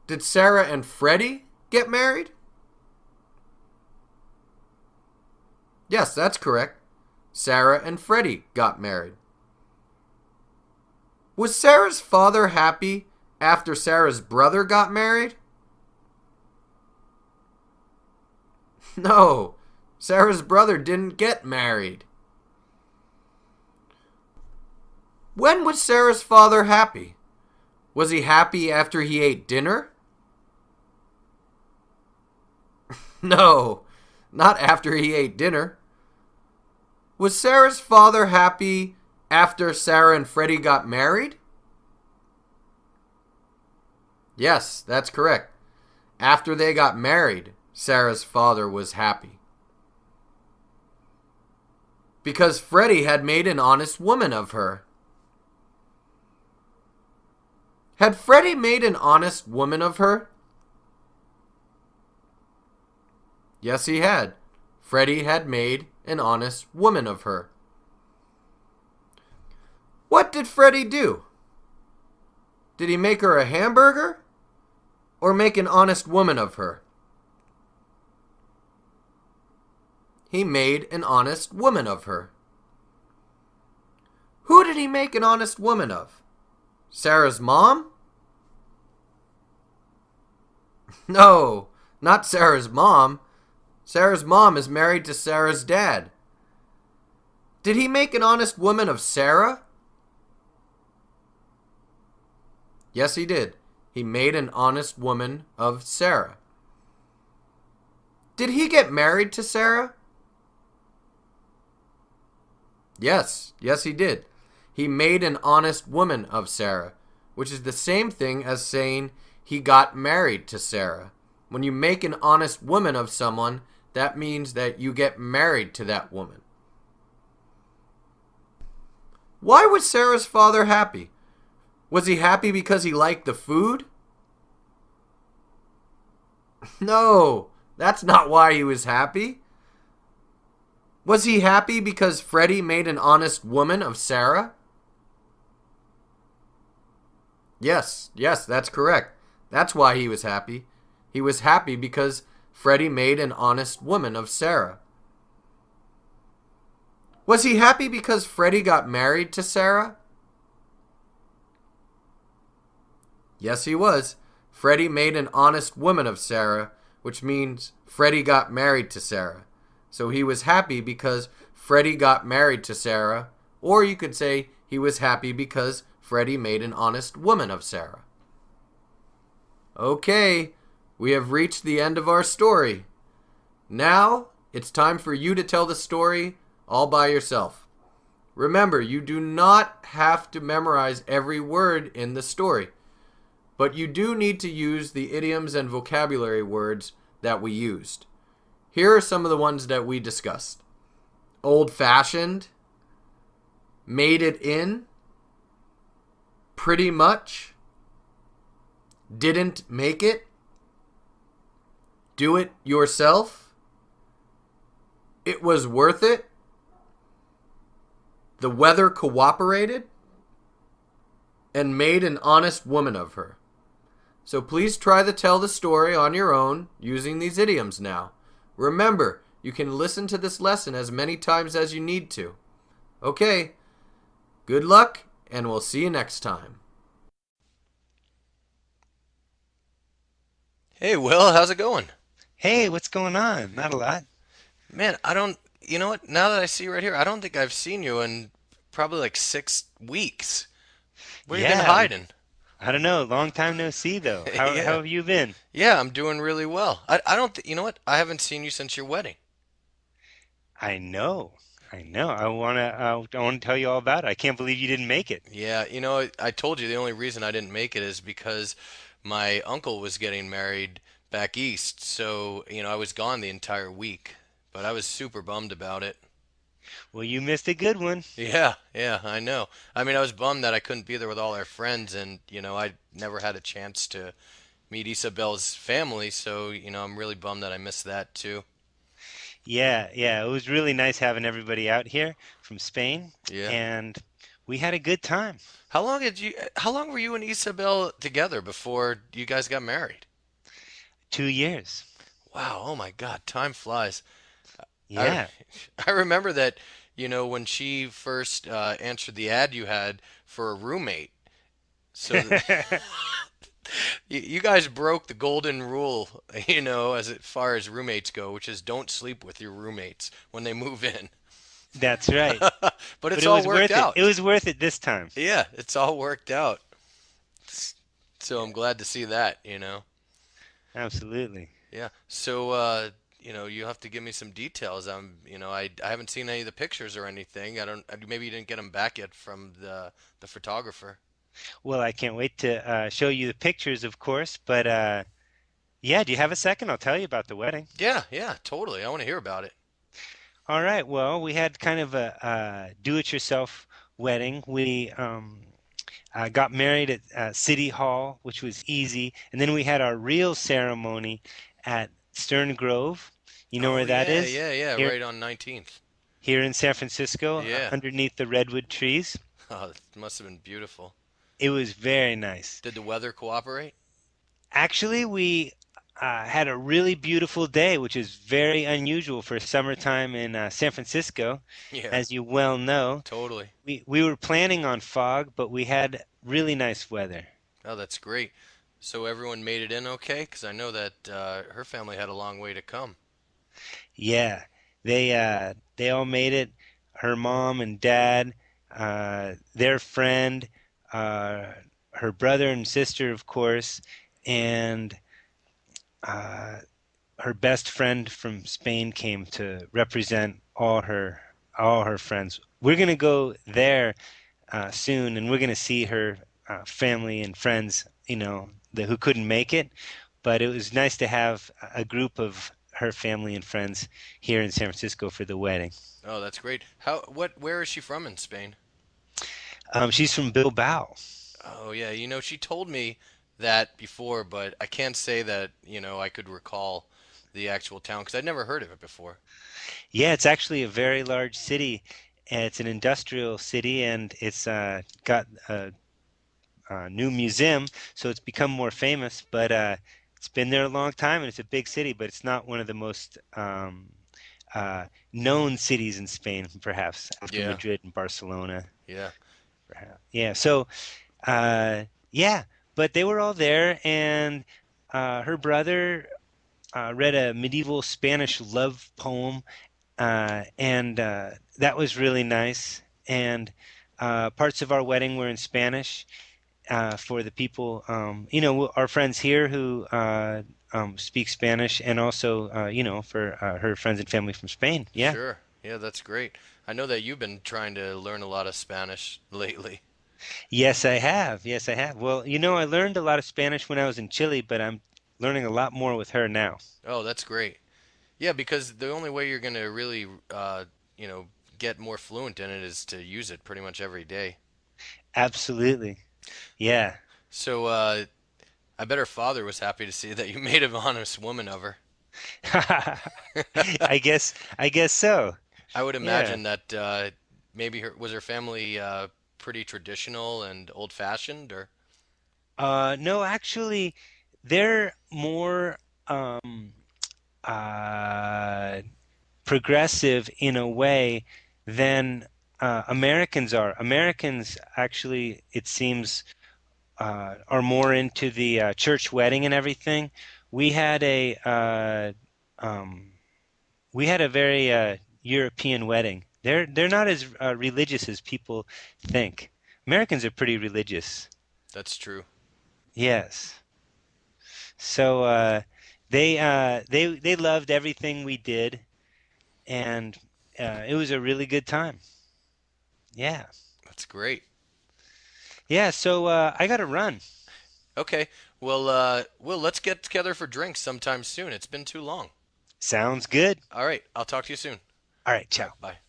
Did Sarah and Freddie get married? Yes, that's correct. Sarah and Freddie got married. Was Sarah's father happy after Sarah's brother got married? No, Sarah's brother didn't get married. When was Sarah's father happy? Was he happy after he ate dinner? No, not after he ate dinner. Was Sarah's father happy after Sarah and Freddie got married? Yes, that's correct. After they got married, Sarah's father was happy. Because Freddie had made an honest woman of her. Had Freddie made an honest woman of her? Yes, he had. Freddie had made an honest woman of her. What did Freddie do? Did he make her a hamburger or make an honest woman of her? He made an honest woman of her. Who did he make an honest woman of? Sarah's mom? No, not Sarah's mom. Sarah's mom is married to Sarah's dad. Did he make an honest woman of Sarah? Yes, he did. He made an honest woman of Sarah. Did he get married to Sarah? Yes, he did. He made an honest woman of Sarah, which is the same thing as saying he got married to Sarah. When you make an honest woman of someone, that means that you get married to that woman. Why was Sarah's father happy? Was he happy because he liked the food? No, that's not why he was happy. Was he happy because Freddie made an honest woman of Sarah? Yes, that's correct. That's why he was happy. He was happy because Freddie made an honest woman of Sarah. Was he happy because Freddie got married to Sarah? Yes, he was. Freddie made an honest woman of Sarah, which means Freddie got married to Sarah. So he was happy because Freddie got married to Sarah, or you could say he was happy because Freddie made an honest woman of Sarah. Okay, we have reached the end of our story. Now, it's time for you to tell the story all by yourself. Remember, you do not have to memorize every word in the story, but you do need to use the idioms and vocabulary words that we used. Here are some of the ones that we discussed. Old-fashioned, made it in, pretty much, didn't make it, Do it yourself. It was worth it. The weather cooperated and made an honest woman of her. So please try to tell the story on your own using these idioms now. Remember, you can listen to this lesson as many times as you need to. Okay, good luck, and we'll see you next time. Hey, Will, how's it going? Hey, what's going on? Not a lot. Man, I don't, you know what? Now that I see you right here, I don't think I've seen you in probably like 6 weeks. Where you been Yeah, hiding? I don't know. Long time no see, though. How Yeah. have you been? Yeah, I'm doing really well. I don't, you know what? I haven't seen you since your wedding. I know. I know. I wanna tell you all about it. I can't believe you didn't make it. Yeah, I told you the only reason I didn't make it is because my uncle was getting married back east. So, I was gone the entire week, but I was super bummed about it. Well, you missed a good one. Yeah, yeah, I know. I mean, I was bummed that I couldn't be there with all our friends, and I never had a chance to meet Isabel's family, so I'm really bummed that I missed that too. Yeah, yeah. It was really nice having everybody out here from Spain, Yeah. and we had a good time. How long were you and Isabel together before you guys got married? 2 years. Wow, oh my God, time flies. I Yeah. I remember that, when she first answered the ad you had for a roommate. So you guys broke the golden rule, as far as roommates go, which is don't sleep with your roommates when they move in. That's right. But But it's it all was worked worth it. It out. was worth it this time. Yeah, it's all worked out. So I'm glad to see that. Absolutely. Yeah. So you have to give me some details. I haven't seen any of the pictures or anything. I don't. Maybe you didn't get them back yet from the photographer. Well, I can't wait to show you the pictures, of course, but yeah, do you have a second? I'll tell you about the wedding. Yeah, yeah, totally. I want to hear about it. All right. Well, we had kind of a do-it-yourself wedding. We got married at City Hall, which was easy, and then we had our real ceremony at Stern Grove. You know Oh where that yeah, is? yeah, yeah. Here, Right on 19th. here in San Francisco, Yeah. underneath the redwood trees. Oh, it must have been beautiful. It was very nice. Did the weather cooperate? Actually, we had a really beautiful day, which is very unusual for summertime in San Francisco, Yeah, as you well know. totally. We were planning on fog, but we had really nice weather. Oh, that's great. So everyone made it in okay? Because I know that her family had a long way to come. Yeah, they all made it. Her mom and dad, their friend, uh, her brother and sister, of course, and uh, her best friend from Spain came to represent all her friends. We're gonna go there soon, and we're gonna see her family and friends. Who couldn't make it, but it was nice to have a group of her family and friends here in San Francisco for the wedding. Oh, that's great. Where is she from in Spain? She's from Bilbao. Oh, yeah. She told me that before, but I can't say that, I could recall the actual town because I'd never heard of it before. Yeah, it's actually a very large city. It's an industrial city, and it's got a new museum, so it's become more famous. But it's been there a long time, and it's a big city, but it's not one of the most uh, known cities in Spain, perhaps after Yeah, Madrid and Barcelona. yeah. Perhaps. Yeah. So, yeah, but they were all there, and her brother read a medieval Spanish love poem, and that was really nice. And parts of our wedding were in Spanish for the people, our friends here who speak Spanish, and also, for her friends and family from Spain. Yeah. Sure. Yeah, that's great. I know that you've been trying to learn a lot of Spanish lately. Yes, I have. Yes, I have. Well, I learned a lot of Spanish when I was in Chile, but I'm learning a lot more with her now. Oh, that's great. Yeah, because the only way you're gonna really, you know, get more fluent in it is to use it pretty much every day. Absolutely. Yeah. So, I bet her father was happy to see that you made an honest woman of her. I guess so. I would Yeah. imagine that maybe her family pretty traditional and old-fashioned, or No, actually, they're more um, uh, progressive in a way than Americans are. Americans actually, it seems, are more into the church wedding and everything. We had um, we had a very European wedding. They're not as religious as people think. Americans are pretty religious. that's true. Yes. So they loved everything we did, and it was a really good time. Yeah. That's great. Yeah. So I got to run. Okay. Well, let's get together for drinks sometime soon. It's been too long. Sounds good. All right. I'll talk to you soon. All right. All right. Ciao. Bye.